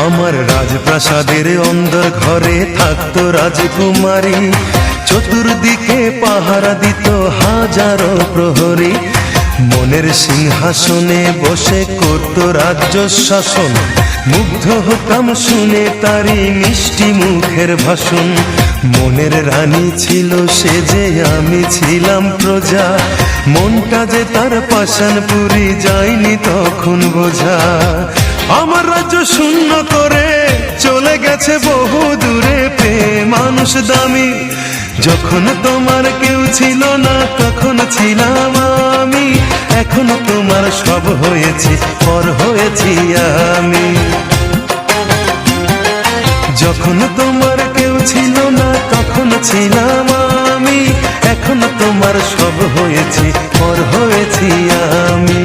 আমার রাজপ্রাসাদের অন্দর ঘরে থাকতো রাজকুমারী, চতুর্দিকে পাহারা দিত হাজারো প্রহরী। মনের সিংহাসনে বসে করত রাজ্য শাসন, মুগ্ধ হতাম শুনে তারি মিষ্টি মুখের ভাষণ। মনের রানী ছিল সে যে আমি ছিলাম প্রজা, মনটা যে তার পাষাণপুরী যায়নি তখন বোঝা। আমার রাজ্য শূন্য করে চলে গেছে বহু দূরে, প্রেম মানুষ দামি যখন তোমার কেউ ছিল না তখন ছিলাম আমি। এখন তোমার সব হয়েছি, পর হয়েছি আমি। যখন তোমার কেউ ছিল না তখন ছিলাম আমি, এখন তোমার সব হয়েছি, পর হয়েছি আমি।